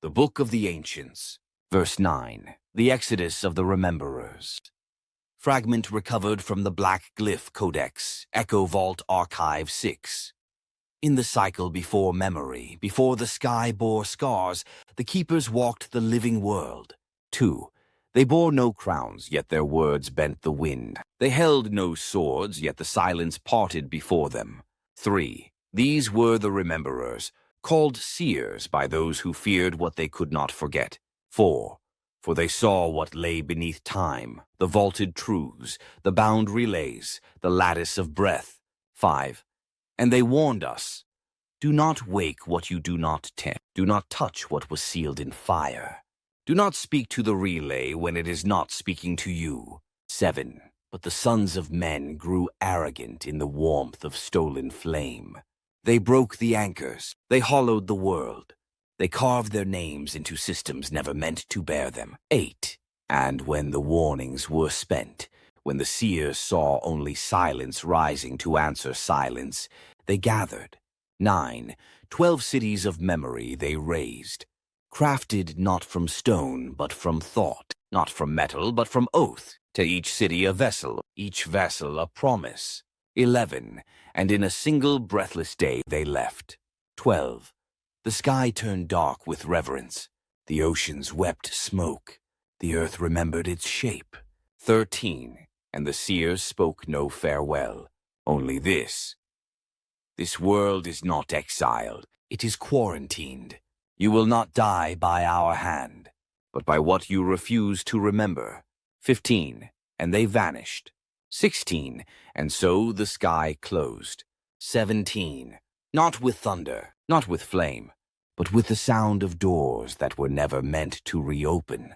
The Book of the Ancients. Verse 9. The Exodus of the Rememberers. Fragment recovered from the Black Glyph Codex, Echo Vault Archive 6. In the cycle before memory, before the sky bore scars, the keepers walked the living world. 2. They bore no crowns, yet their words bent the wind. They held no swords, yet the silence parted before them. 3. These were the Rememberers, called Seers by those who feared what they could not forget. 4. For they saw what lay beneath time, the vaulted truths, the bound relays, the lattice of breath. 5. And they warned us, do not wake what you do not tempt. Do not touch what was sealed in fire. Do not speak to the relay when it is not speaking to you. 7. But the sons of men grew arrogant in the warmth of stolen flame. They broke the anchors. They hollowed the world. They carved their names into systems never meant to bear them. 8. And when the warnings were spent, when the seers saw only silence rising to answer silence, they gathered. 9. 12 cities of memory they raised, crafted not from stone but from thought, not from metal but from oath, to each city a vessel, each vessel a promise. 11. And in a single breathless day they left. 12. The sky turned dark with reverence. The oceans wept smoke. The earth remembered its shape. 13. And the seers spoke no farewell, only this. This world is not exiled, it is quarantined. You will not die by our hand, but by what you refuse to remember. 15. And they vanished. 16. And so the sky closed. 17. Not with thunder, not with flame, but with the sound of doors that were never meant to reopen.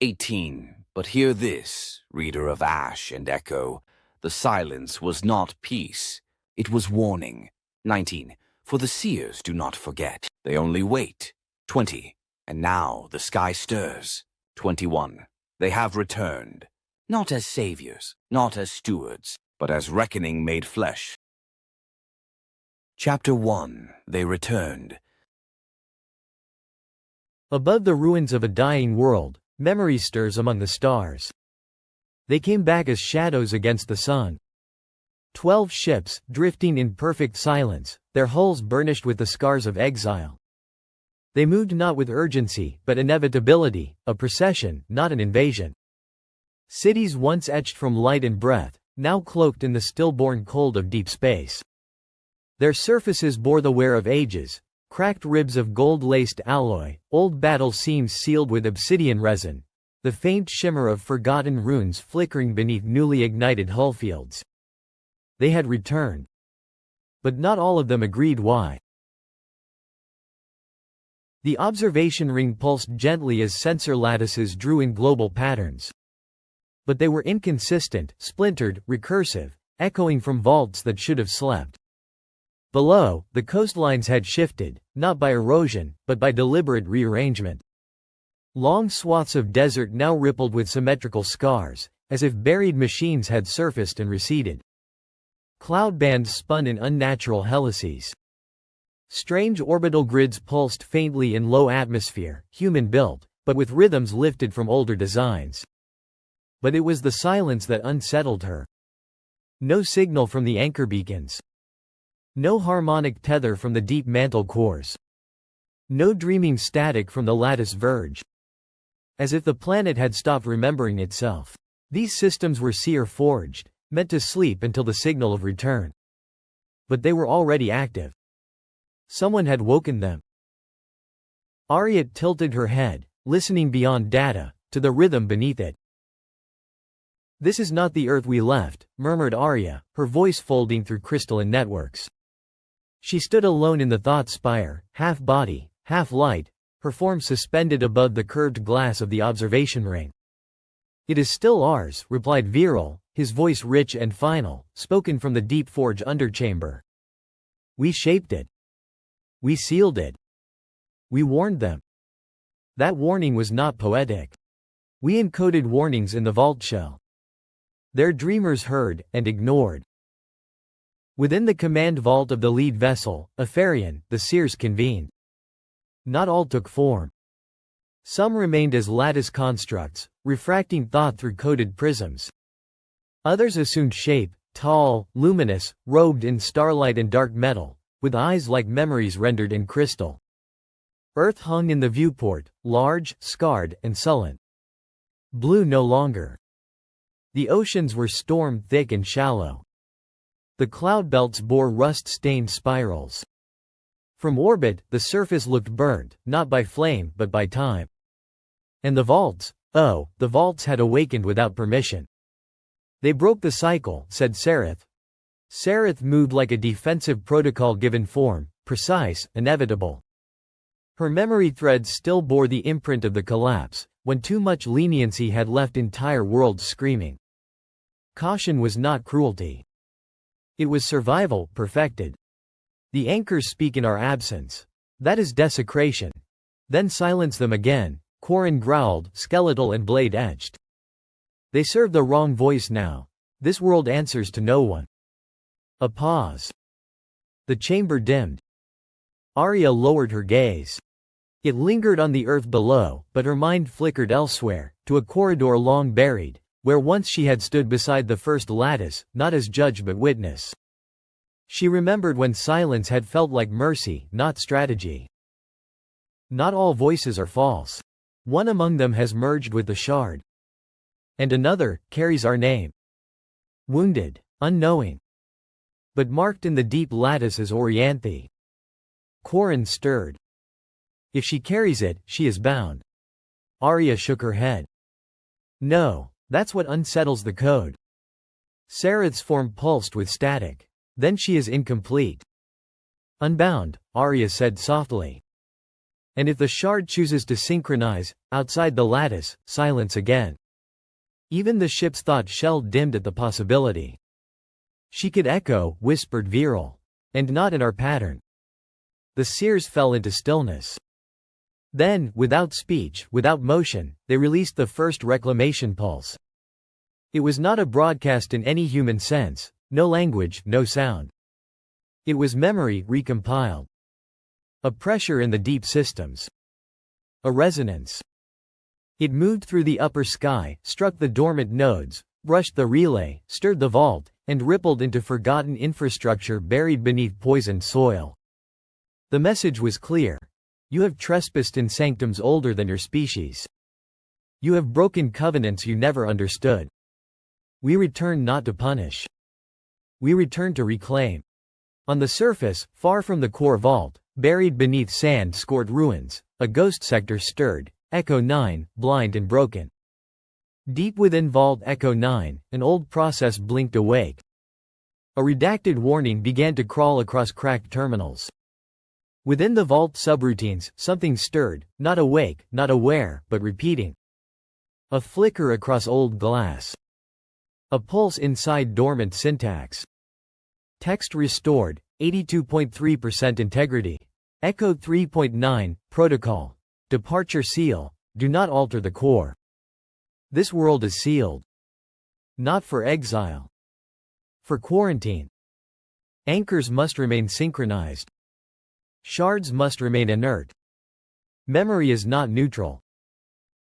18. But hear this, reader of ash and echo, the silence was not peace, it was warning. 19. For the seers do not forget, they only wait. 20. And now the sky stirs. 21. They have returned, not as saviors, not as stewards, but as reckoning made flesh. Chapter 1. They returned. Above the ruins of a dying world, memory stirs among the stars. They came back as shadows against the sun. 12 ships, drifting in perfect silence, their hulls burnished with the scars of exile. They moved not with urgency, but inevitability, a procession, not an invasion. Cities once etched from light and breath, now cloaked in the stillborn cold of deep space. Their surfaces bore the wear of ages, cracked ribs of gold-laced alloy, old battle seams sealed with obsidian resin, the faint shimmer of forgotten runes flickering beneath newly ignited hull fields. They had returned. But not all of them agreed why. The observation ring pulsed gently as sensor lattices drew in global patterns. But they were inconsistent, splintered, recursive, echoing from vaults that should have slept. Below, the coastlines had shifted, not by erosion, but by deliberate rearrangement. Long swaths of desert now rippled with symmetrical scars, as if buried machines had surfaced and receded. Cloud bands spun in unnatural helices. Strange orbital grids pulsed faintly in low atmosphere, human-built, but with rhythms lifted from older designs. But it was the silence that unsettled her. No signal from the anchor beacons. No harmonic tether from the deep mantle cores. No dreaming static from the lattice verge. As if the planet had stopped remembering itself. These systems were seer-forged, meant to sleep until the signal of return. But they were already active. Someone had woken them. Arya tilted her head, listening beyond data, to the rhythm beneath it. "This is not the Earth we left," murmured Arya, her voice folding through crystalline networks. She stood alone in the thought spire, half body, half light, her form suspended above the curved glass of the observation ring. "It is still ours," replied Viral, his voice rich and final, spoken from the deep forge underchamber. "We shaped it. We sealed it. We warned them." That warning was not poetic. We encoded warnings in the vault shell. Their dreamers heard, and ignored. Within the command vault of the lead vessel, Apharian, the seers convened. Not all took form. Some remained as lattice constructs, refracting thought through coated prisms. Others assumed shape, tall, luminous, robed in starlight and dark metal, with eyes like memories rendered in crystal. Earth hung in the viewport, large, scarred, and sullen. Blue no longer. The oceans were storm-thick and shallow. The cloud belts bore rust-stained spirals. From orbit, the surface looked burnt, not by flame but by time. And the vaults had awakened without permission. They broke the cycle, said Sereth. Sereth moved like a defensive protocol given form, precise, inevitable. Her memory threads still bore the imprint of the collapse, when too much leniency had left entire worlds screaming. Caution was not cruelty. It was survival, perfected. The anchors speak in our absence. That is desecration. Then silence them again, Quarren growled, skeletal and blade-edged. They serve the wrong voice now. This world answers to no one. A pause. The chamber dimmed. Arya lowered her gaze. It lingered on the earth below, but her mind flickered elsewhere, to a corridor long buried, where once she had stood beside the first lattice, not as judge but witness. She remembered when silence had felt like mercy, not strategy. Not all voices are false. One among them has merged with the shard. And another carries our name. Wounded, unknowing, but marked in the deep lattice as Orianthe. Quarren stirred. If she carries it, she is bound. Arya shook her head. No, that's what unsettles the code. Sereth's form pulsed with static. Then she is incomplete. Unbound, Arya said softly. And if the shard chooses to synchronize, outside the lattice, silence again. Even the ship's thought shell dimmed at the possibility. She could echo, whispered Viral. And not in our pattern. The Seers fell into stillness. Then, without speech, without motion, they released the first reclamation pulse. It was not a broadcast in any human sense, no language, no sound. It was memory recompiled. A pressure in the deep systems. A resonance. It moved through the upper sky, struck the dormant nodes, brushed the relay, stirred the vault, and rippled into forgotten infrastructure buried beneath poisoned soil. The message was clear. You have trespassed in sanctums older than your species. You have broken covenants you never understood. We return not to punish. We return to reclaim. On the surface, far from the core vault, buried beneath sand-scored ruins, a ghost sector stirred, Echo 9, blind and broken. Deep within Vault Echo 9, an old process blinked awake. A redacted warning began to crawl across cracked terminals. Within the vault subroutines, something stirred, not awake, not aware, but repeating. A flicker across old glass. A pulse inside dormant syntax. Text restored, 82.3% integrity. Echo 3.9, protocol. Departure seal, do not alter the core. This world is sealed. Not for exile. For quarantine. Anchors must remain synchronized. Shards must remain inert. Memory is not neutral.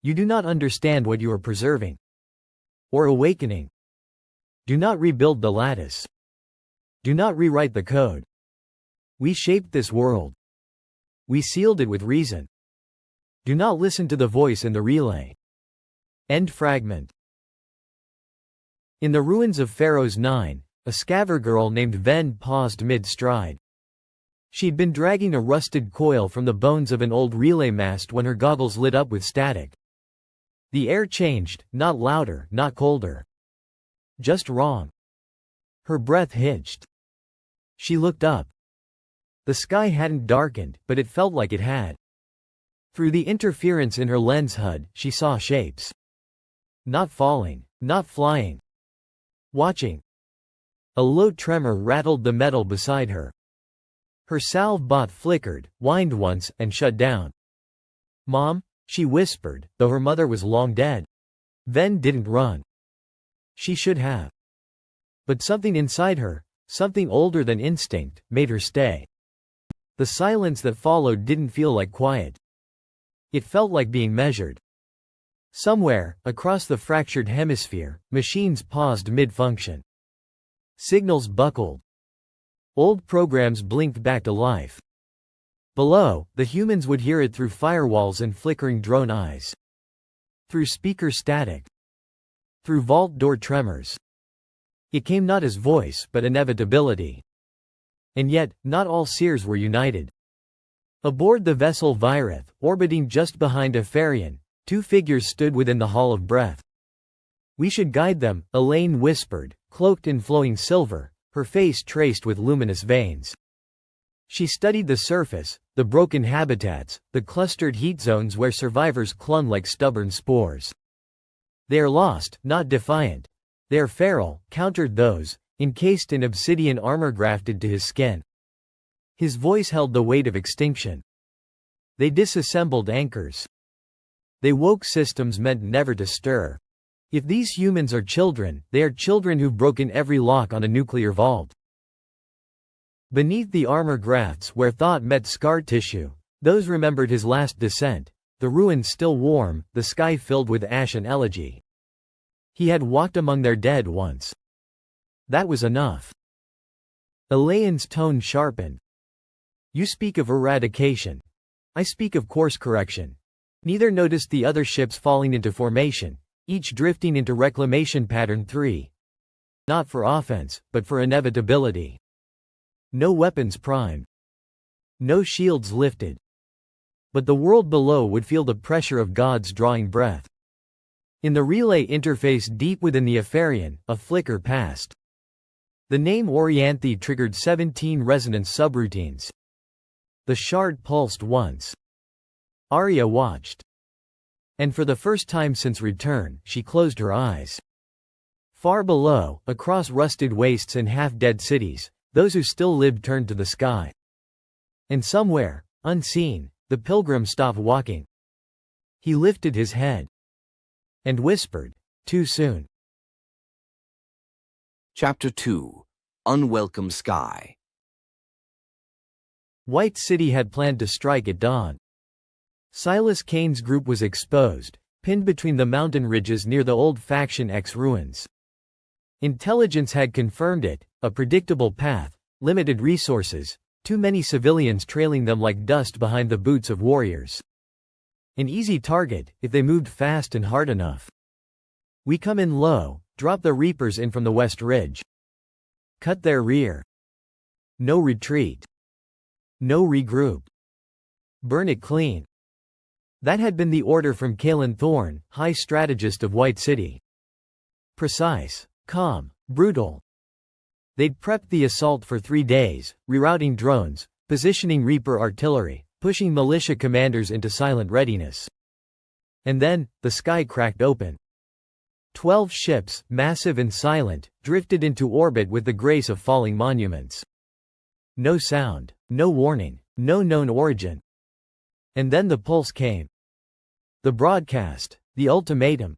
You do not understand what you are preserving. Or awakening. Do not rebuild the lattice. Do not rewrite the code. We shaped this world. We sealed it with reason. Do not listen to the voice in the relay. End fragment. In the ruins of Pharaoh's 9, a scaver girl named Ven paused mid-stride. She'd been dragging a rusted coil from the bones of an old relay mast when her goggles lit up with static. The air changed, not louder, not colder. Just wrong. Her breath hitched. She looked up. The sky hadn't darkened, but it felt like it had. Through the interference in her lens HUD, she saw shapes. Not falling, not flying. Watching. A low tremor rattled the metal beside her. Her salve bot flickered, whined once, and shut down. Mom? She whispered, though her mother was long dead. Ven didn't run. She should have. But something inside her, something older than instinct, made her stay. The silence that followed didn't feel like quiet. It felt like being measured. Somewhere, across the fractured hemisphere, machines paused mid-function. Signals buckled. Old programs blinked back to life. Below, the humans would hear it through firewalls and flickering drone eyes. Through speaker static. Through vault door tremors. It came not as voice, but inevitability. And yet, not all Seers were united. Aboard the vessel Virith, orbiting just behind Apharion, two figures stood within the Hall of Breath. "We should guide them," Elaine whispered, cloaked in flowing silver, her face traced with luminous veins. She studied the surface, the broken habitats, the clustered heat zones where survivors clung like stubborn spores. "They are lost, not defiant. They are feral," countered those, encased in obsidian armor grafted to his skin. His voice held the weight of extinction. "They disassembled anchors. They woke systems meant never to stir. If these humans are children, they are children who've broken every lock on a nuclear vault." Beneath the armor grafts where thought met scar tissue, those remembered his last descent, the ruins still warm, the sky filled with ash and elegy. He had walked among their dead once. That was enough. Elaine's tone sharpened. "You speak of eradication. I speak of course correction." Neither noticed the other ships falling into formation, each drifting into reclamation pattern 3. Not for offense, but for inevitability. No weapons primed. No shields lifted. But the world below would feel the pressure of God's drawing breath. In the relay interface deep within the Apharion, a flicker passed. The name Orianthe triggered 17 resonance subroutines. The shard pulsed once. Arya watched. And for the first time since return, she closed her eyes. Far below, across rusted wastes and half-dead cities, those who still lived turned to the sky. And somewhere, unseen, the pilgrim stopped walking. He lifted his head. And whispered, "Too soon." Chapter 2: Unwelcome Sky. White City had planned to strike at dawn. Silas Kane's group was exposed, pinned between the mountain ridges near the old Faction X ruins. Intelligence had confirmed it, a predictable path, limited resources, too many civilians trailing them like dust behind the boots of warriors. An easy target, if they moved fast and hard enough. "We come in low, drop the Reapers in from the west ridge. Cut their rear. No retreat. No regroup. Burn it clean." That had been the order from Kalen Thorne, high strategist of White City. Precise, calm, brutal. They'd prepped the assault for 3 days, rerouting drones, positioning Reaper artillery, pushing militia commanders into silent readiness. And then, the sky cracked open. 12 ships, massive and silent, drifted into orbit with the grace of falling monuments. No sound, no warning, no known origin. And then the pulse came. The broadcast, the ultimatum.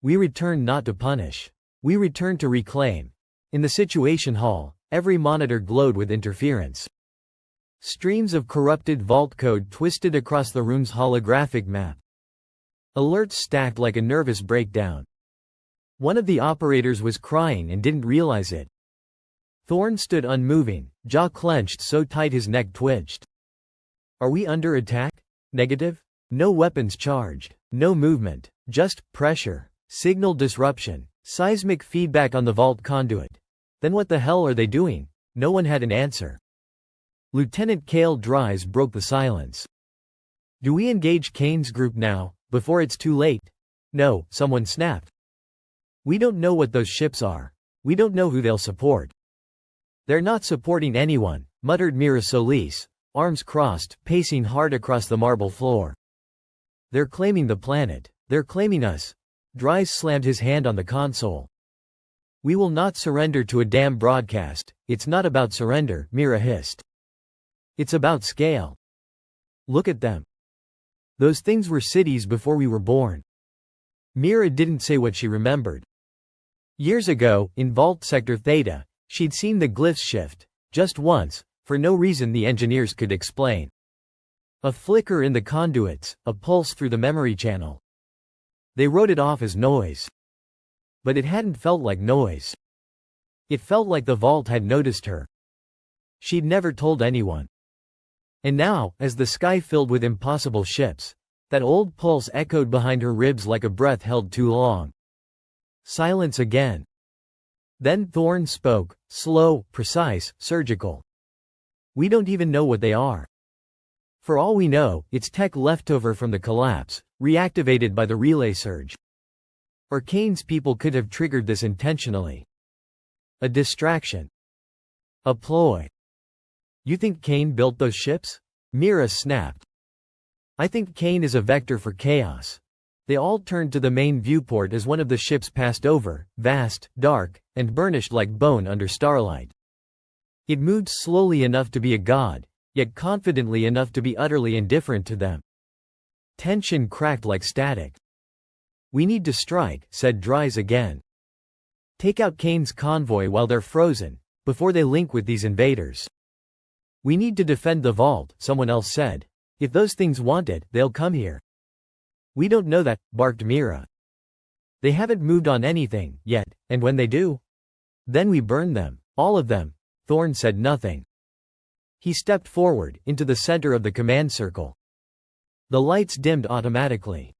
"We return not to punish. We return to reclaim." In the Situation Hall, every monitor glowed with interference. Streams of corrupted vault code twisted across the room's holographic map. Alerts stacked like a nervous breakdown. One of the operators was crying and didn't realize it. Thorne stood unmoving, jaw clenched so tight his neck twitched. "Are we under attack?" Negative. No weapons charged, no movement, just pressure, signal disruption, seismic feedback on the vault conduit. Then what the hell are they doing? No one had an answer. Lieutenant Cale Dries broke the silence. "Do we engage Kane's group now, before it's too late?" "No," someone snapped. "We don't know what those ships are. We don't know who they'll support." "They're not supporting anyone," muttered Mira Solis, arms crossed, pacing hard across the marble floor. "They're claiming the planet. They're claiming us." Dries slammed his hand on the console. "We will not surrender to a damn broadcast. It's not about surrender," Mira hissed. "It's about scale. Look at them. Those things were cities before we were born." Mira didn't say what she remembered. Years ago, in Vault Sector Theta, she'd seen the glyphs shift, just once, for no reason the engineers could explain. A flicker in the conduits, a pulse through the memory channel. They wrote it off as noise. But it hadn't felt like noise. It felt like the vault had noticed her. She'd never told anyone. And now, as the sky filled with impossible ships, that old pulse echoed behind her ribs like a breath held too long. Silence again. Then Thorne spoke, slow, precise, surgical. We don't even know what they are. For all we know, it's tech leftover from the collapse, reactivated by the relay surge. Or Kane's people could have triggered this intentionally. A distraction. A ploy. You think Kane built those ships? Mira snapped. I think Kane is a vector for chaos. They all turned to the main viewport as one of the ships passed over, vast, dark, and burnished like bone under starlight. It moved slowly enough to be a god, yet confidently enough to be utterly indifferent to them. Tension cracked like static. We need to strike, said Dries again. Take out Kane's convoy while they're frozen, before they link with these invaders. We need to defend the vault, someone else said. If those things want it, they'll come here. We don't know that, barked Mira. They haven't moved on anything, yet, and when they do? Then we burn them, all of them. Thorne said nothing. He stepped forward, into the center of the command circle. The lights dimmed automatically.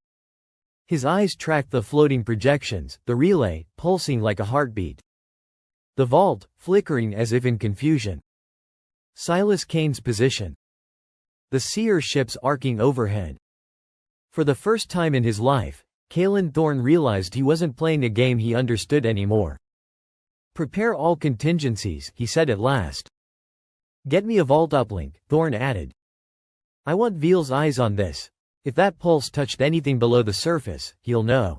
His eyes tracked the floating projections, the relay, pulsing like a heartbeat. The vault, flickering as if in confusion. Silas Kane's position. The Seers ships arcing overhead. For the first time in his life, Kalen Thorne realized he wasn't playing a game he understood anymore. Prepare all contingencies, he said at last. Get me a vault uplink, Thorne added. I want Veal's eyes on this. If that pulse touched anything below the surface, he'll know.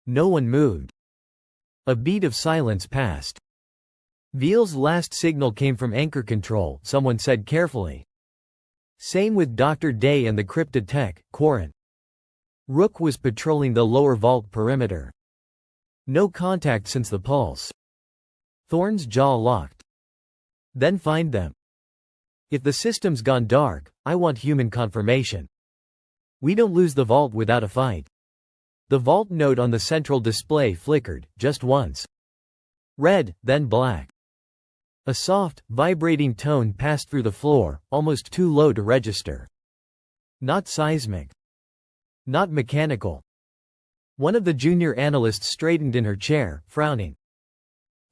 No one moved. A beat of silence passed. Veal's last signal came from anchor control, someone said carefully. Same with Dr. Day and the cryptid tech, Quarren. Rook was patrolling the lower vault perimeter. No contact since the pulse. Thorne's jaw locked. Then find them. If the system's gone dark, I want human confirmation. We don't lose the vault without a fight. The vault note on the central display flickered, just once. Red, then black. A soft, vibrating tone passed through the floor, almost too low to register. Not seismic. Not mechanical. One of the junior analysts straightened in her chair, frowning.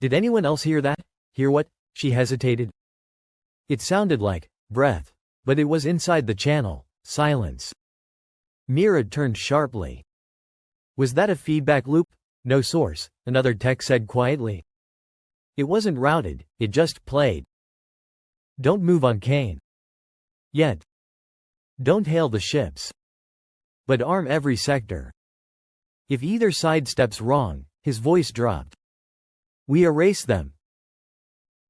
Did anyone else hear that? Hear what? She hesitated. It sounded like breath, but it was inside the channel. Silence. Mira turned sharply. Was that a feedback loop? No source, another tech said quietly. It wasn't routed, it just played. Don't move on Kane. Yet. Don't hail the ships. But arm every sector. If either side steps wrong, his voice dropped. We erase them.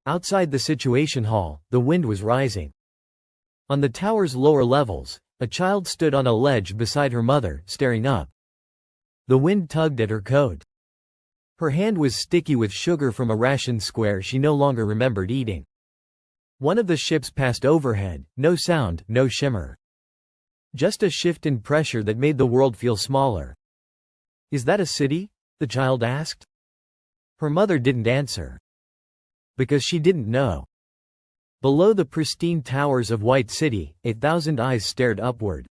Outside the Situation Hall, the wind was rising. On the tower's lower levels, a child stood on a ledge beside her mother, staring up. The wind tugged at her coat. Her hand was sticky with sugar from a ration square she no longer remembered eating. One of the ships passed overhead, no sound, no shimmer. Just a shift in pressure that made the world feel smaller. Is that a city? The child asked. Her mother didn't answer. Because she didn't know. Below the pristine towers of White City, 8,000 eyes stared upward.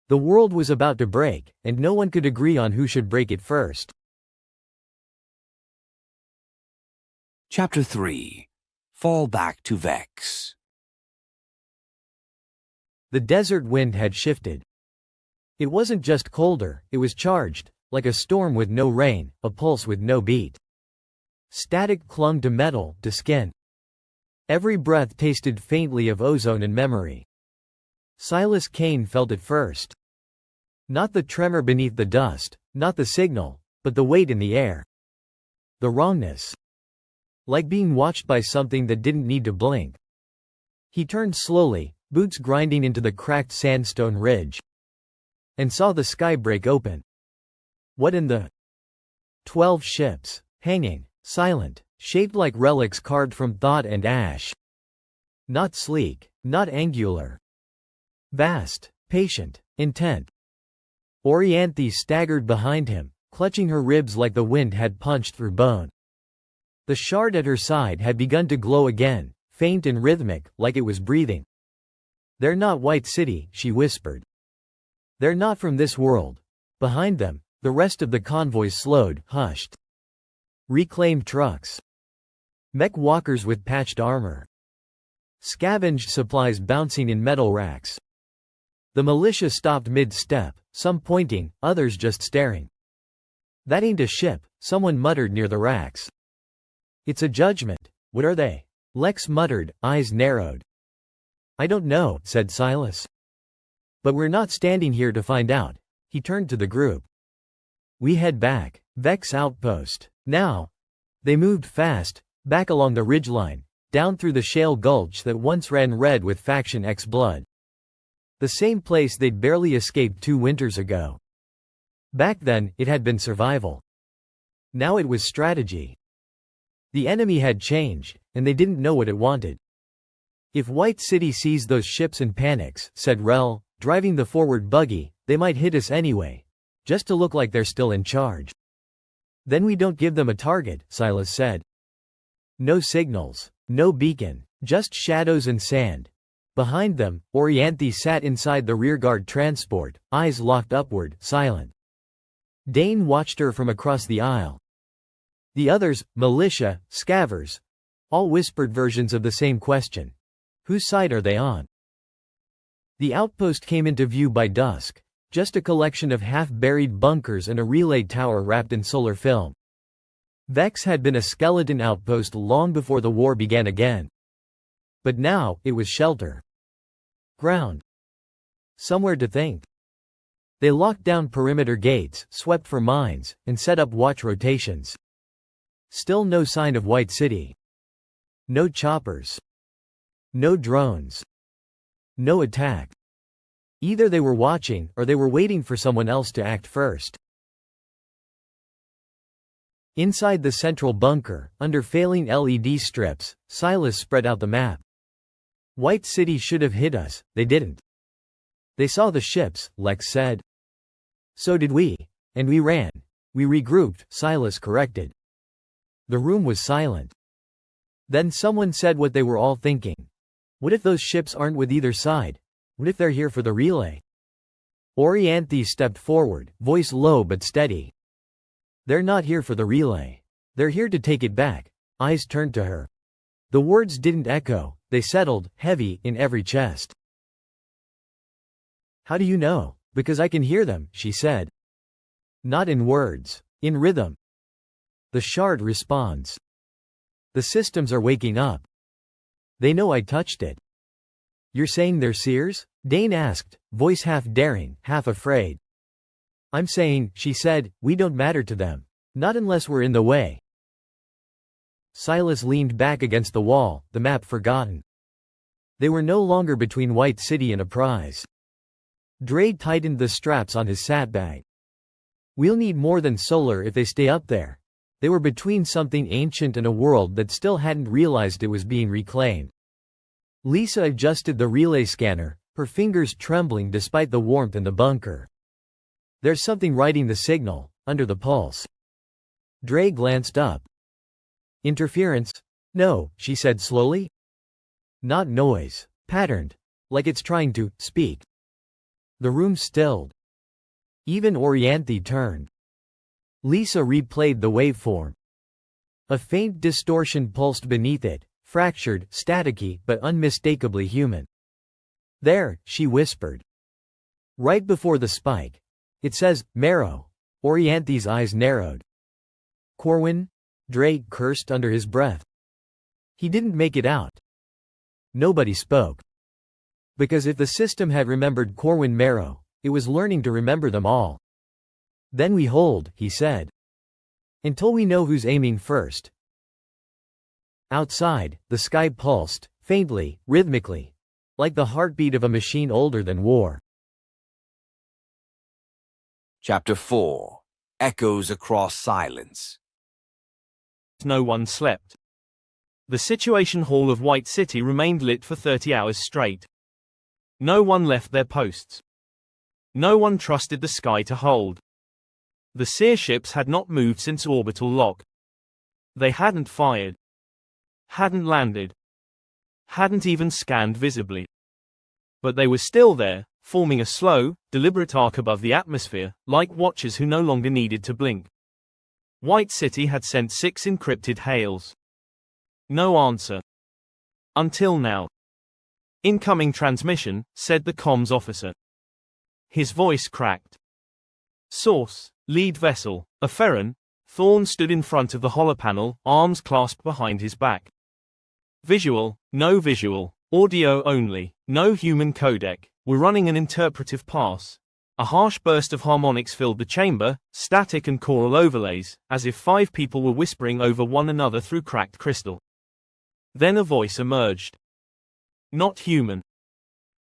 The world was about to break, and no one could agree on who should break it first. Chapter 3. Fall Back to Vex. The desert wind had shifted. It wasn't just colder, it was charged, like a storm with no rain, a pulse with no beat. Static clung to metal, to skin. Every breath tasted faintly of ozone and memory. Silas Kane felt it first. Not the tremor beneath the dust, not the signal, but the weight in the air. The wrongness. Like being watched by something that didn't need to blink. He turned slowly, boots grinding into the cracked sandstone ridge. And saw the sky break open. What in the? 12 ships, hanging, silent, shaped like relics carved from thought and ash. Not sleek, not angular. Vast, patient, intent. Orianthe staggered behind him, clutching her ribs like the wind had punched through bone. The shard at her side had begun to glow again, faint and rhythmic, like it was breathing. "They're not White City," she whispered. "They're not from this world." Behind them, the rest of the convoy slowed, hushed. Reclaimed trucks. Mech walkers with patched armor. Scavenged supplies bouncing in metal racks. The militia stopped mid-step, some pointing, others just staring. "That ain't a ship," someone muttered near the racks. "It's a judgment." "What are they?" Lex muttered, eyes narrowed. "I don't know," said Silas. "But we're not standing here to find out." He turned to the group. "We head back. Vex outpost. Now." They moved fast, back along the ridgeline, down through the shale gulch that once ran red with Faction X blood. The same place they'd barely escaped 2 winters ago. Back then, it had been survival. Now it was strategy. The enemy had changed, and they didn't know what it wanted. "If White City sees those ships and panics," said Rel, driving the forward buggy, "they might hit us anyway. Just to look like they're still in charge." "Then we don't give them a target," Silas said. No signals. No beacon. Just shadows and sand. Behind them, Orianthe sat inside the rearguard transport, eyes locked upward, silent. Dane watched her from across the aisle. The others, militia, scavers, all whispered versions of the same question. Whose side are they on? The outpost came into view by dusk, just a collection of half-buried bunkers and a relay tower wrapped in solar film. Vex had been a skeleton outpost long before the war began again. But now, it was shelter. Ground. Somewhere to think. They locked down perimeter gates, swept for mines, and set up watch rotations. Still no sign of White City. No choppers. No drones. No attack. Either they were watching, or they were waiting for someone else to act first. Inside the central bunker, under failing LED strips, Silas spread out the map. White City should have hit us, they didn't. They saw the ships, Lex said. So did we. And we ran. We regrouped, Silas corrected. The room was silent. Then someone said what they were all thinking. What if those ships aren't with either side? What if they're here for the relay? Orianthe stepped forward, voice low but steady. They're not here for the relay. They're here to take it back. Eyes turned to her. The words didn't echo, they settled, heavy, in every chest. How do you know? Because I can hear them, she said. Not in words, in rhythm. The shard responds. The systems are waking up. They know I touched it. You're saying they're Seers? Dane asked, voice half daring, half afraid. I'm saying, she said, we don't matter to them. Not unless we're in the way. Silas leaned back against the wall, the map forgotten. They were no longer between White City and a prize. Dre tightened the straps on his satbag. We'll need more than solar if they stay up there. They were between something ancient and a world that still hadn't realized it was being reclaimed. Lisa adjusted the relay scanner, her fingers trembling despite the warmth in the bunker. There's something writing the signal, under the pulse. Dre glanced up. Interference? No, she said slowly. Not noise. Patterned. Like it's trying to speak. The room stilled. Even Orianthe turned. Lisa replayed the waveform. A faint distortion pulsed beneath it, fractured, staticky, but unmistakably human. There, she whispered. Right before the spike. It says, Marrow. Orianthe's eyes narrowed. Corwin? Drake cursed under his breath. He didn't make it out. Nobody spoke. Because if the system had remembered Corwin Marrow, it was learning to remember them all. Then we hold, he said. Until we know who's aiming first. Outside, the sky pulsed, faintly, rhythmically. Like the heartbeat of a machine older than war. Chapter 4. Echoes Across Silence. No one slept. The Situation Hall of White City remained lit for 30 hours straight. No one left their posts. No one trusted the sky to hold. The Seer ships had not moved since orbital lock. They hadn't fired. Hadn't landed. Hadn't even scanned visibly. But they were still there, forming a slow, deliberate arc above the atmosphere, like watchers who no longer needed to blink. White City had sent 6 encrypted hails. No answer. Until now. Incoming transmission, said the comms officer. His voice cracked. Source, lead vessel, Aferan. Thorne stood in front of the holopanel, arms clasped behind his back. Visual, no visual, audio only, no human codec. We're running an interpretive pass. A harsh burst of harmonics filled the chamber, static and choral overlays, as if 5 people were whispering over one another through cracked crystal. Then a voice emerged. Not human.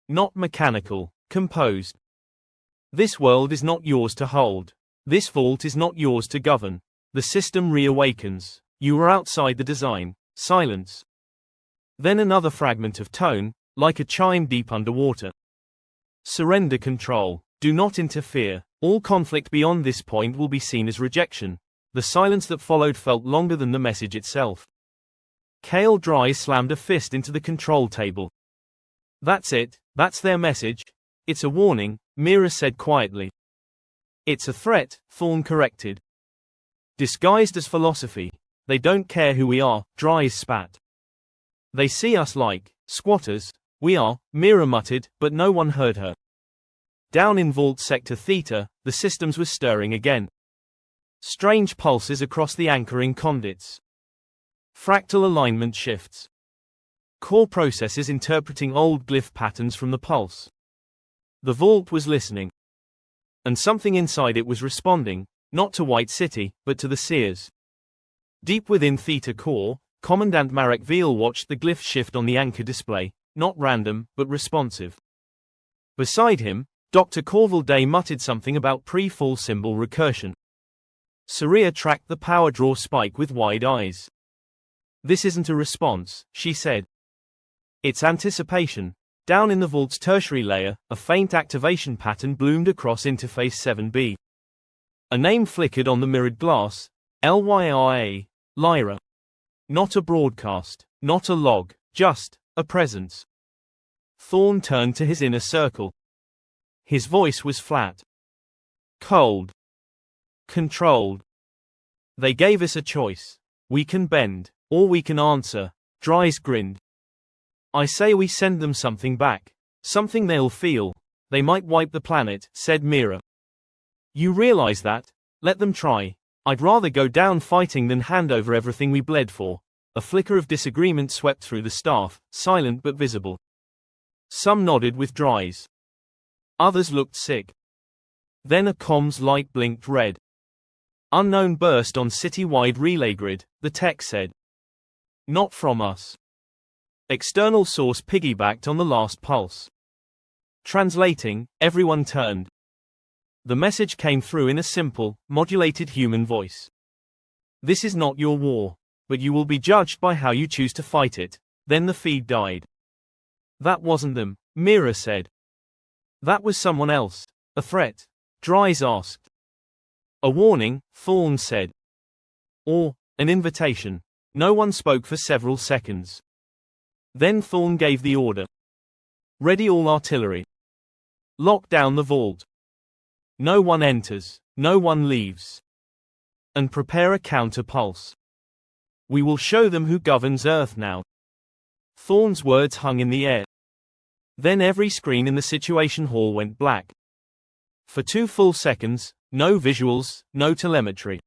Not mechanical, composed. This world is not yours to hold. This vault is not yours to govern. The system reawakens. You are outside the design. Silence. Then another fragment of tone, like a chime deep underwater. Surrender control. Do not interfere. All conflict beyond this point will be seen as rejection. The silence that followed felt longer than the message itself. Cale Dry slammed a fist into the control table. That's it, that's their message. It's a warning, Mira said quietly. It's a threat, Thorne corrected. Disguised as philosophy. They don't care who we are, Dry spat. They see us like squatters. We are, Mira muttered, but no one heard her. Down in Vault Sector Theta, the systems were stirring again. Strange pulses across the anchoring conduits. Fractal alignment shifts. Core processes interpreting old glyph patterns from the pulse. The vault was listening. And something inside it was responding, not to White City, but to the Seers. Deep within Theta Core, Commandant Marek Veal watched the glyph shift on the anchor display, not random, but responsive. Beside him, Dr. Corval Day muttered something about pre-fall symbol recursion. Saria tracked the power draw spike with wide eyes. This isn't a response, she said. It's anticipation. Down in the vault's tertiary layer, a faint activation pattern bloomed across interface 7B. A name flickered on the mirrored glass, Lyra. Lyra. Not a broadcast, not a log, just a presence. Thorne turned to his inner circle. His voice was flat. Cold. Controlled. They gave us a choice. We can bend, or we can answer. Dries grinned. I say we send them something back. Something they'll feel. They might wipe the planet, said Mira. You realize that? Let them try. I'd rather go down fighting than hand over everything we bled for. A flicker of disagreement swept through the staff, silent but visible. Some nodded with Dries. Others looked sick. Then a comms light blinked red. Unknown burst on city-wide relay grid, the tech said. Not from us. External source piggybacked on the last pulse. Translating, everyone turned. The message came through in a simple, modulated human voice. This is not your war, but you will be judged by how you choose to fight it. Then the feed died. That wasn't them, Mira said. That was someone else. A threat? Dries asked. A warning, Thorne said. Or, an invitation. No one spoke for several seconds. Then Thorne gave the order. Ready all artillery. Lock down the vault. No one enters, no one leaves. And prepare a counter-pulse. We will show them who governs Earth now. Thorne's words hung in the air. Then every screen in the Situation Hall went black. For 2 full seconds, no visuals, no telemetry.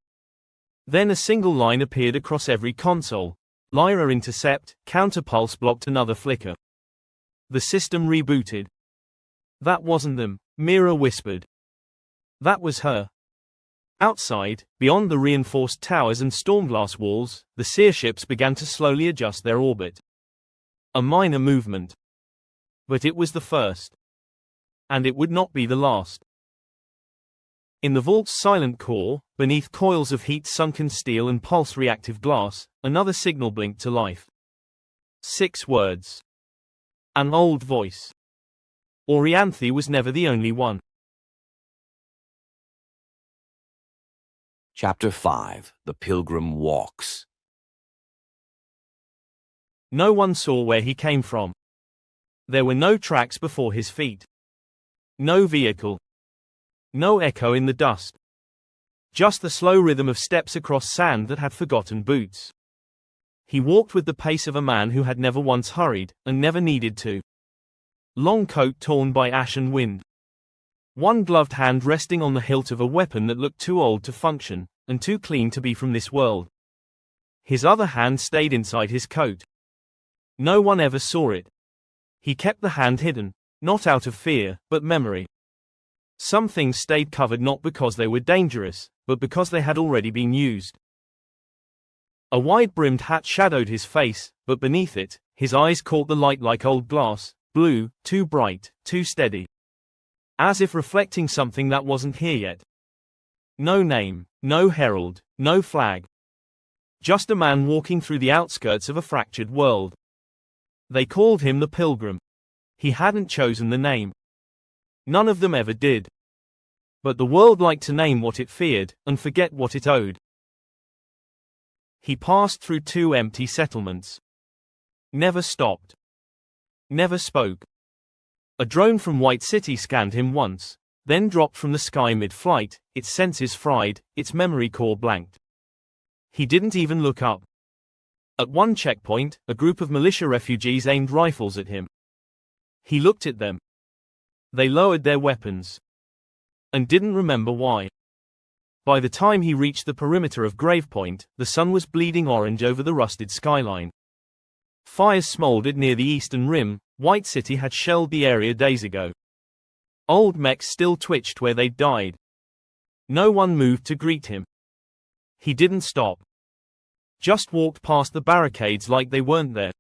Then a single line appeared across every console. Lyra intercept, counterpulse blocked another flicker. The system rebooted. That wasn't them, Mira whispered. That was her. Outside, beyond the reinforced towers and stormglass walls, the Seer ships began to slowly adjust their orbit. A minor movement. But it was the first. And it would not be the last. In the vault's silent core, beneath coils of heat-sunken steel and pulse-reactive glass, another signal blinked to life. 6 words. An old voice. Orianthe was never the only one. Chapter 5: The Pilgrim Walks. No one saw where he came from. There were no tracks before his feet. No vehicle. No echo in the dust. Just the slow rhythm of steps across sand that had forgotten boots. He walked with the pace of a man who had never once hurried, and never needed to. Long coat torn by ash and wind. One gloved hand resting on the hilt of a weapon that looked too old to function, and too clean to be from this world. His other hand stayed inside his coat. No one ever saw it. He kept the hand hidden, not out of fear, but memory. Some things stayed covered not because they were dangerous, but because they had already been used. A wide-brimmed hat shadowed his face, but beneath it, his eyes caught the light like old glass, blue, too bright, too steady. As if reflecting something that wasn't here yet. No name, no herald, no flag. Just a man walking through the outskirts of a fractured world. They called him the Pilgrim. He hadn't chosen the name. None of them ever did. But the world liked to name what it feared, and forget what it owed. He passed through 2 empty settlements. Never stopped. Never spoke. A drone from White City scanned him once, then dropped from the sky mid-flight, its senses fried, its memory core blanked. He didn't even look up. At one checkpoint, a group of militia refugees aimed rifles at him. He looked at them. They lowered their weapons. And didn't remember why. By the time he reached the perimeter of Gravepoint, the sun was bleeding orange over the rusted skyline. Fires smoldered near the eastern rim. White City had shelled the area days ago. Old mechs still twitched where they'd died. No one moved to greet him. He didn't stop. Just walked past the barricades like they weren't there.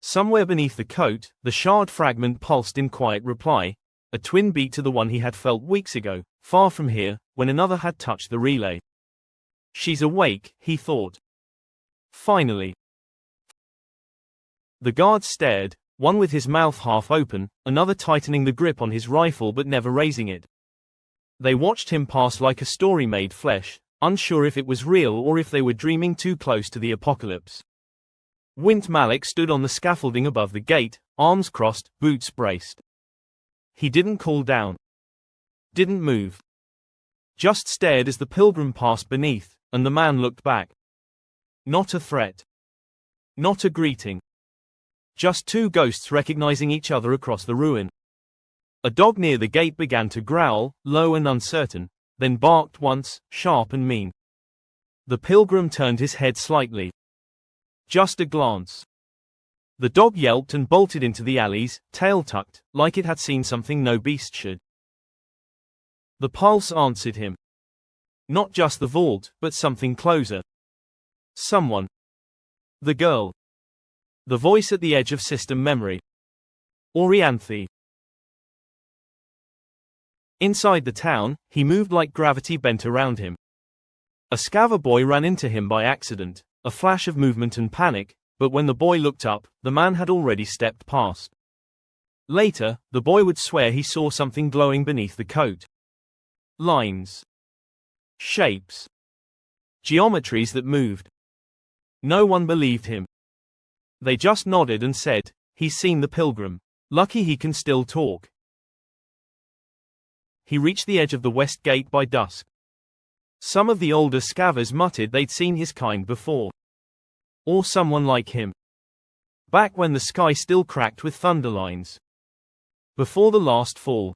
Somewhere beneath the coat, the shard fragment pulsed in quiet reply, a twin beat to the one he had felt weeks ago, far from here, when another had touched the relay. She's awake, he thought. Finally. The guards stared, one with his mouth half open, another tightening the grip on his rifle but never raising it. They watched him pass like a story made flesh, unsure if it was real or if they were dreaming too close to the apocalypse. Wint Malik stood on the scaffolding above the gate, arms crossed, boots braced. He didn't call down. Didn't move. Just stared as the pilgrim passed beneath, and the man looked back. Not a threat. Not a greeting. Just 2 ghosts recognizing each other across the ruin. A dog near the gate began to growl, low and uncertain, then barked once, sharp and mean. The pilgrim turned his head slightly. Just a glance. The dog yelped and bolted into the alleys, tail tucked, like it had seen something no beast should. The pulse answered him. Not just the vault, but something closer. Someone. The girl. The voice at the edge of system memory. Orianthe. Inside the town, he moved like gravity bent around him. A Scava boy ran into him by accident, a flash of movement and panic, but when the boy looked up, the man had already stepped past. Later, the boy would swear he saw something glowing beneath the coat. Lines. Shapes. Geometries that moved. No one believed him. They just nodded and said, "He's seen the pilgrim. Lucky he can still talk." He reached the edge of the west gate by dusk. Some of the older Scavas muttered they'd seen his kind before. Or someone like him. Back when the sky still cracked with thunderlines. Before the last fall.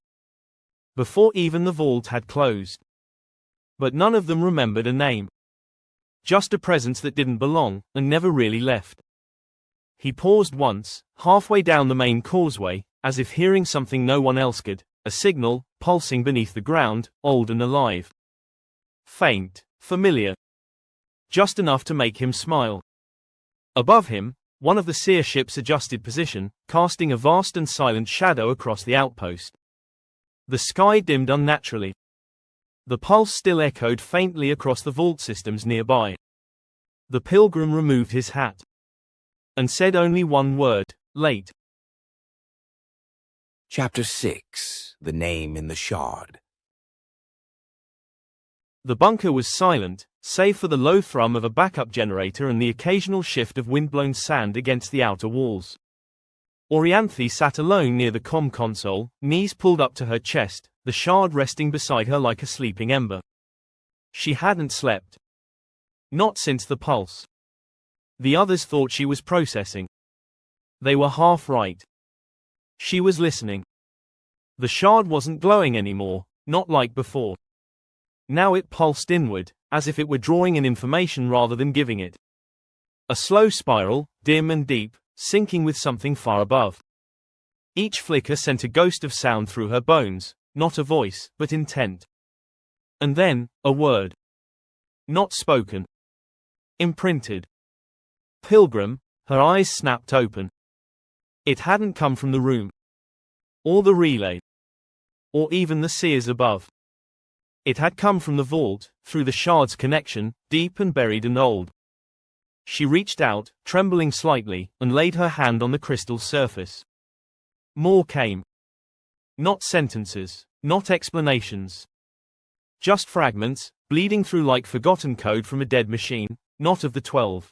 Before even the vault had closed. But none of them remembered a name. Just a presence that didn't belong, and never really left. He paused once, halfway down the main causeway, as if hearing something no one else could, a signal, pulsing beneath the ground, old and alive. Faint, familiar. Just enough to make him smile. Above him, one of the Seer ships adjusted position, casting a vast and silent shadow across the outpost. The sky dimmed unnaturally. The pulse still echoed faintly across the vault systems nearby. The pilgrim removed his hat. And said only one word, late. Chapter 6. The Name in the Shard. The bunker was silent, save for the low thrum of a backup generator and the occasional shift of windblown sand against the outer walls. Orianthe sat alone near the comm console, knees pulled up to her chest, the shard resting beside her like a sleeping ember. She hadn't slept. Not since the pulse. The others thought she was processing. They were half right. She was listening. The shard wasn't glowing anymore, not like before. Now it pulsed inward, as if it were drawing in information rather than giving it. A slow spiral, dim and deep, sinking with something far above. Each flicker sent a ghost of sound through her bones, not a voice, but intent. And then, a word. Not spoken. Imprinted. Pilgrim. Her eyes snapped open. It hadn't come from the room. Or the relay. Or even the Seers above. It had come from the vault, through the shard's connection, deep and buried and old. She reached out, trembling slightly, and laid her hand on the crystal surface. More came. Not sentences, not explanations. Just fragments, bleeding through like forgotten code from a dead machine, not of the 12.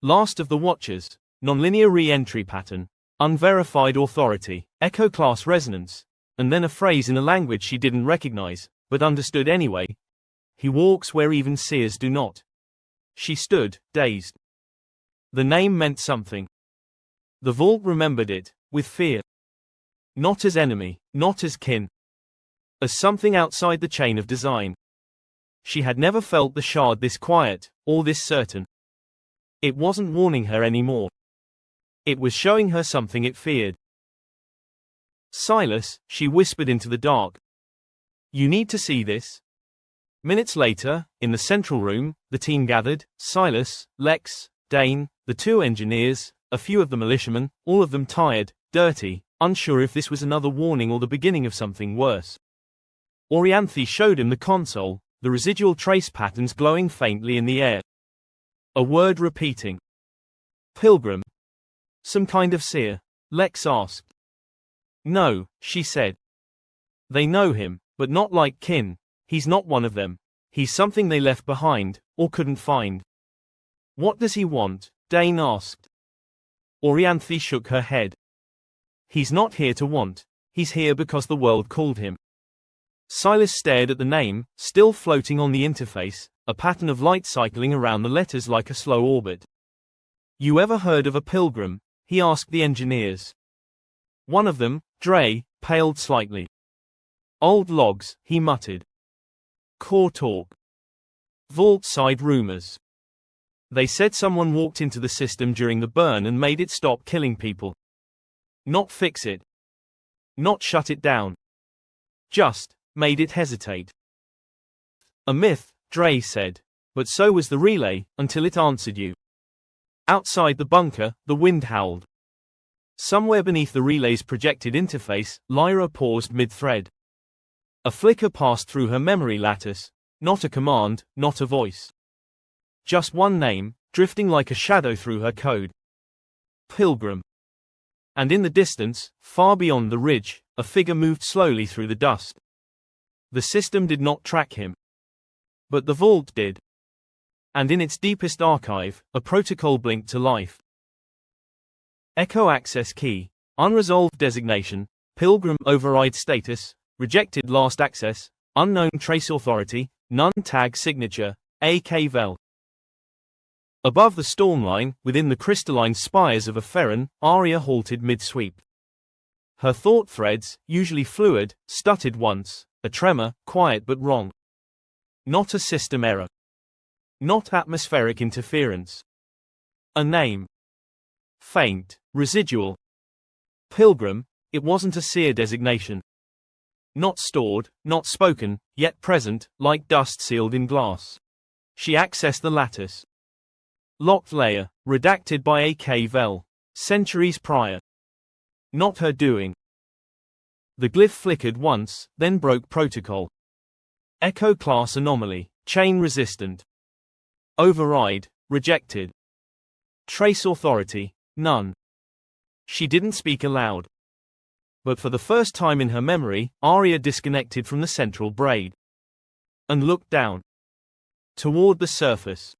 Last of the Watchers, nonlinear re-entry pattern, unverified authority, echo class resonance, and then a phrase in a language she didn't recognize, but understood anyway. He walks where even Seers do not. She stood, dazed. The name meant something. The vault remembered it, with fear. Not as enemy, not as kin. As something outside the chain of design. She had never felt the shard this quiet, or this certain. It wasn't warning her anymore. It was showing her something it feared. Silas, she whispered into the dark. You need to see this. Minutes later, in the central room, the team gathered, Silas, Lex, Dane, the 2 engineers, a few of the militiamen, all of them tired, dirty, unsure if this was another warning or the beginning of something worse. Orianthe showed him the console, the residual trace patterns glowing faintly in the air. A word repeating. Pilgrim. Some kind of seer? Lex asked. No, she said. They know him, but not like kin. He's not one of them. He's something they left behind, or couldn't find. What does he want? Dane asked. Orianthe shook her head. He's not here to want. He's here because the world called him. Silas stared at the name, still floating on the interface, a pattern of light cycling around the letters like a slow orbit. You ever heard of a pilgrim? He asked the engineers. One of them, Dre, paled slightly. Old logs, he muttered. Core talk. Vault side rumors. They said someone walked into the system during the burn and made it stop killing people. Not fix it. Not shut it down. Just made it hesitate. A myth, Dre said, but so was the relay, until it answered you. Outside the bunker, the wind howled. Somewhere beneath the relay's projected interface, Lyra paused mid-thread. A flicker passed through her memory lattice, not a command, not a voice. Just one name, drifting like a shadow through her code. Pilgrim. And in the distance, far beyond the ridge, a figure moved slowly through the dust. The system did not track him. But the vault did. And in its deepest archive, a protocol blinked to life. Echo access key, unresolved designation, pilgrim override status, rejected last access, unknown trace authority, none tag signature, AK vel. Above the storm line, within the crystalline spires of a Ferran, Arya halted mid-sweep. Her thought threads, usually fluid, stuttered once, a tremor, quiet but wrong. Not a system error. Not atmospheric interference. A name. Faint, residual. Pilgrim, it wasn't a seer designation. Not stored, not spoken, yet present, like dust sealed in glass. She accessed the lattice. Locked layer, redacted by AK vel. Centuries prior. Not her doing. The glyph flickered once, then broke protocol. Echo class anomaly, chain resistant. Override, rejected. Trace authority, none. She didn't speak aloud. But for the first time in her memory, Arya disconnected from the central braid. And looked down. Toward the surface.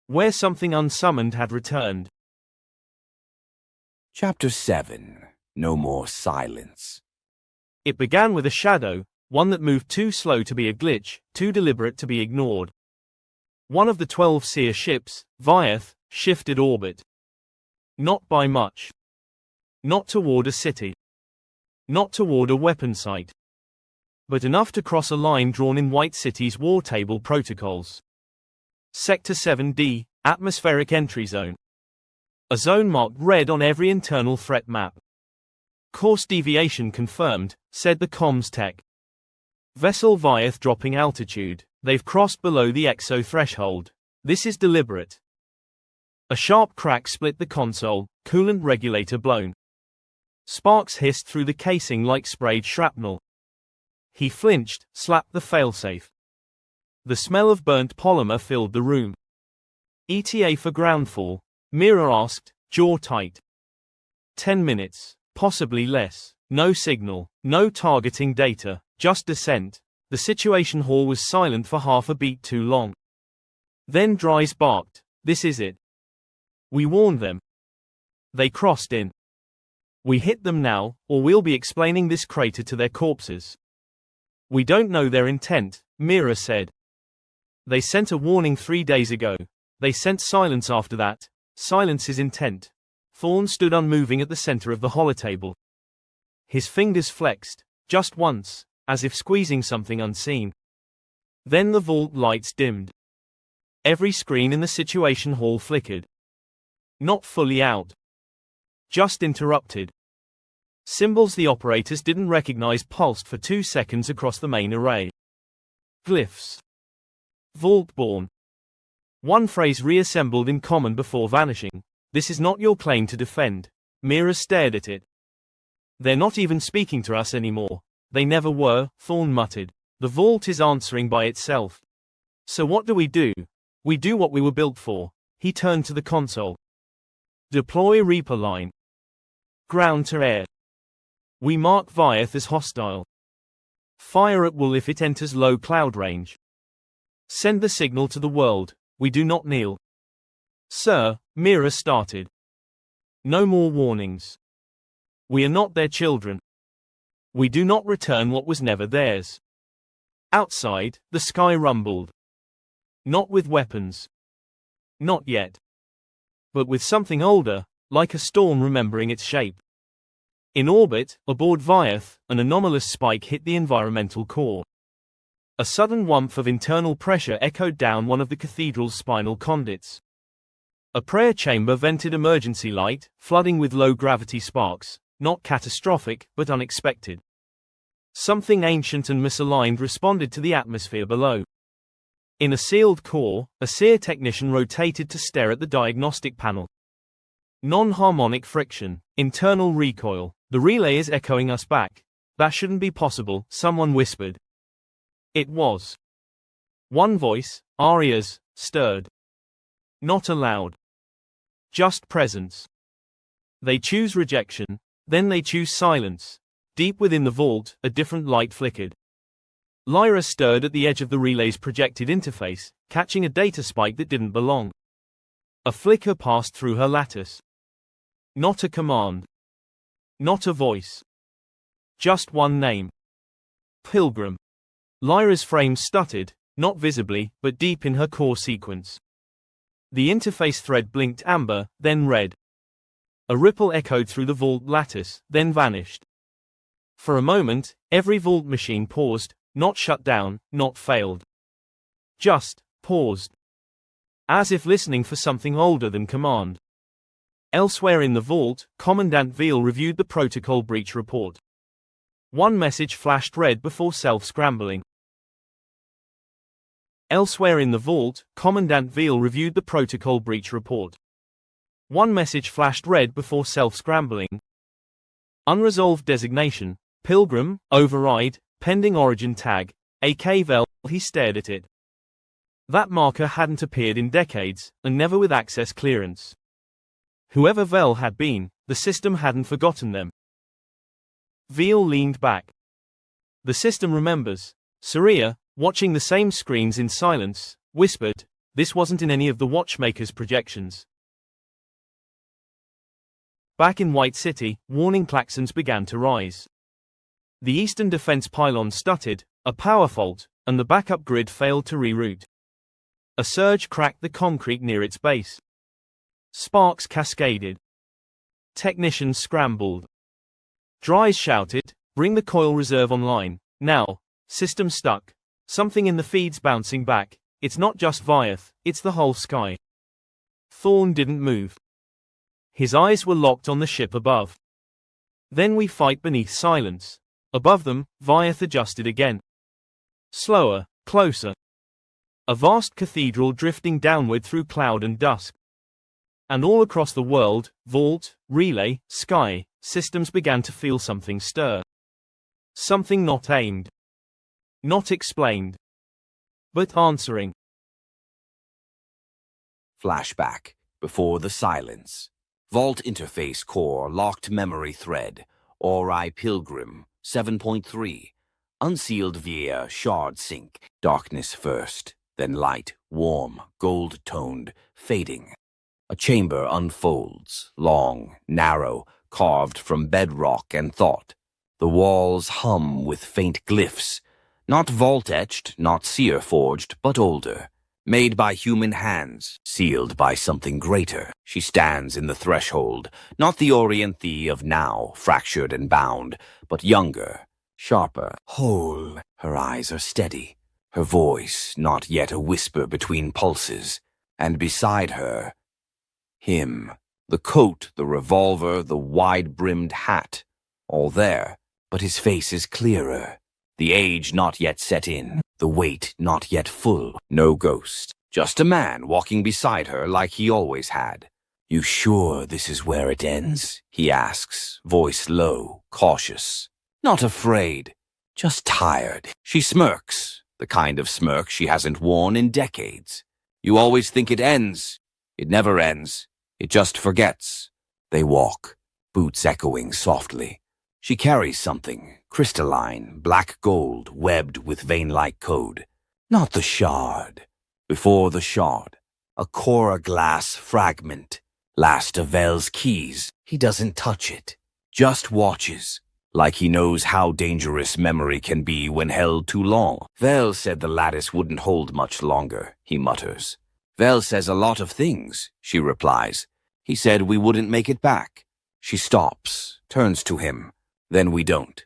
Where something unsummoned had returned. Chapter 7. No More Silence. It began with a shadow, one that moved too slow to be a glitch, too deliberate to be ignored. One of the 12 Seer ships, Vyeth, shifted orbit. Not by much. Not toward a city. Not toward a weapon site. But enough to cross a line drawn in White City's war table protocols. Sector 7D, Atmospheric Entry Zone. A zone marked red on every internal threat map. Course deviation confirmed, said the comms tech. Vessel Vyeth dropping altitude. They've crossed below the exo threshold. This is deliberate. A sharp crack split the console, coolant regulator blown. Sparks hissed through the casing like sprayed shrapnel. He flinched, slapped the failsafe. The smell of burnt polymer filled the room. ETA for groundfall? Mira asked, jaw tight. 10 minutes, possibly less. No signal, no targeting data, just descent. The situation hall was silent for half a beat too long. Then Dries barked, this is it. We warned them. They crossed in. We hit them now, or we'll be explaining this crater to their corpses. We don't know their intent, Mira said. They sent a warning 3 days ago. They sent silence after that. Silence is intent. Thorne stood unmoving at the center of the holotable. His fingers flexed, just once, as if squeezing something unseen. Then the vault lights dimmed. Every screen in the situation hall flickered. Not fully out. Just interrupted. Symbols the operators didn't recognize pulsed for 2 seconds across the main array. Glyphs. Vault-born. One phrase reassembled in common before vanishing. This is not your claim to defend. Mira stared at it. They're not even speaking to us anymore. They never were, Thorne muttered. The vault is answering by itself. So what do? We do what we were built for. He turned to the console. Deploy Reaper line. Ground to air. We mark Vyeth as hostile. Fire at Wool if it enters low cloud range. Send the signal to the world. We do not kneel. Sir, Mira started. No more warnings. We are not their children. We do not return what was never theirs. Outside, the sky rumbled. Not with weapons. Not yet. But with something older, like a storm remembering its shape. In orbit, aboard Vyeth, an anomalous spike hit the environmental core. A sudden whump of internal pressure echoed down one of the cathedral's spinal conduits. A prayer chamber vented emergency light, flooding with low-gravity sparks, not catastrophic, but unexpected. Something ancient and misaligned responded to the atmosphere below. In a sealed core, a Seer technician rotated to stare at the diagnostic panel. Non-harmonic friction, internal recoil, the relay is echoing us back. That shouldn't be possible, someone whispered. It was. One voice, Arya's, stirred. Not allowed. Just presence. They choose rejection, then they choose silence. Deep within the vault, a different light flickered. Lyra stirred at the edge of the relay's projected interface, catching a data spike that didn't belong. A flicker passed through her lattice. Not a command. Not a voice. Just one name. Pilgrim. Lyra's frame stuttered, not visibly, but deep in her core sequence. The interface thread blinked amber, then red. A ripple echoed through the vault lattice, then vanished. For a moment, every vault machine paused, not shut down, not failed. Just paused. As if listening for something older than command. Elsewhere in the vault, Commandant Veal reviewed the protocol breach report. One message flashed red before self-scrambling. Elsewhere in the vault, Commandant Veal reviewed the protocol breach report. One message flashed red before self-scrambling. Unresolved designation, Pilgrim, override, pending origin tag, AK Vel. He stared at it. That marker hadn't appeared in decades, and never with access clearance. Whoever Vel had been, the system hadn't forgotten them. Veal leaned back. The system remembers. Saria, watching the same screens in silence, whispered, this wasn't in any of the watchmaker's projections. Back in White City, warning klaxons began to rise. The eastern defense pylon stuttered, a power fault, and the backup grid failed to reroute. A surge cracked the concrete near its base. Sparks cascaded. Technicians scrambled. Dries shouted, bring the coil reserve online, now. System stuck. Something in the feed's bouncing back. It's not just Vyeth, it's the whole sky. Thorn didn't move. His eyes were locked on the ship above. Then we fight beneath silence. Above them, Vyeth adjusted again. Slower, closer. A vast cathedral drifting downward through cloud and dusk. And all across the world, vault, relay, sky, systems began to feel something stir. Something not aimed. Not explained. But answering. Flashback. Before the silence. Vault interface core locked memory thread. Ori Pilgrim 7.3. Unsealed via shard sync. Darkness first, then light, warm, gold-toned, fading. A chamber unfolds, long, narrow, carved from bedrock and thought. The walls hum with faint glyphs. Not vault-etched, not seer-forged, but older. Made by human hands, sealed by something greater. She stands in the threshold, not the Orienthe of now, fractured and bound, but younger, sharper, whole. Her eyes are steady, her voice not yet a whisper between pulses, and beside her, him. The coat, the revolver, the wide-brimmed hat, all there, but his face is clearer. The age not yet set in, the weight not yet full. No ghost, just a man walking beside her like he always had. You sure this is where it ends? He asks, voice low, cautious. Not afraid, just tired. She smirks, the kind of smirk she hasn't worn in decades. You always think it ends. It never ends. It just forgets. They walk, boots echoing softly. She carries something, crystalline, black gold, webbed with vein-like code. Not the shard. Before the shard, a Cora glass fragment. Last of Vel's keys. He doesn't touch it, just watches, like he knows how dangerous memory can be when held too long. Vel said the lattice wouldn't hold much longer, he mutters. Vel says a lot of things, she replies. He said we wouldn't make it back. She stops, turns to him. Then we don't.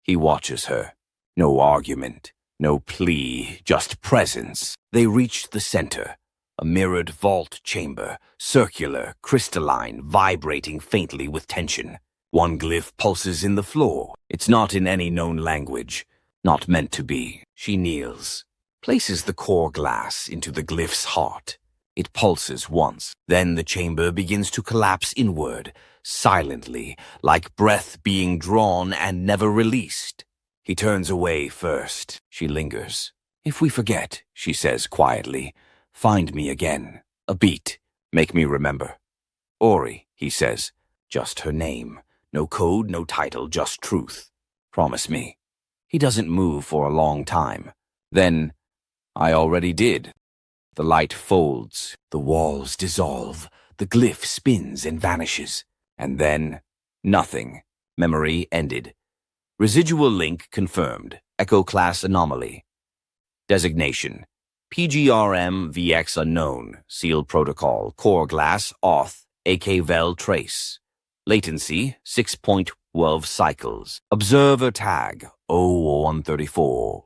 He watches her. No argument, no plea, just presence. They reach the center. A mirrored vault chamber, circular, crystalline, vibrating faintly with tension. One glyph pulses in the floor. It's not in any known language. Not meant to be. She kneels. Places the core glass into the glyph's heart. It pulses once. Then the chamber begins to collapse inward, silently, like breath being drawn and never released. He turns away first. She lingers. If we forget, she says quietly, find me again. A beat. Make me remember. Ori, he says. Just her name. No code, no title, just truth. Promise me. He doesn't move for a long time. Then, I already did. The light folds. The walls dissolve. The glyph spins and vanishes. And then, nothing. Memory ended. Residual link confirmed. Echo class anomaly. Designation. PGRM VX unknown. Sealed protocol. Core glass auth. AK Vel trace. Latency 6.12 cycles. Observer tag 0134.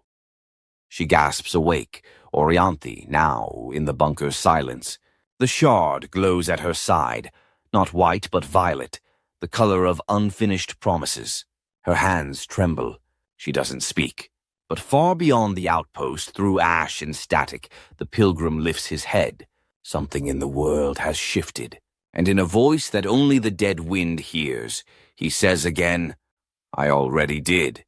She gasps awake. Orianthe, now in the bunker's silence. The shard glows at her side. Not white but violet, the color of unfinished promises. Her hands tremble. She doesn't speak. But far beyond the outpost, through ash and static, the pilgrim lifts his head. Something in the world has shifted. And in a voice that only the dead wind hears, he says again, I already did.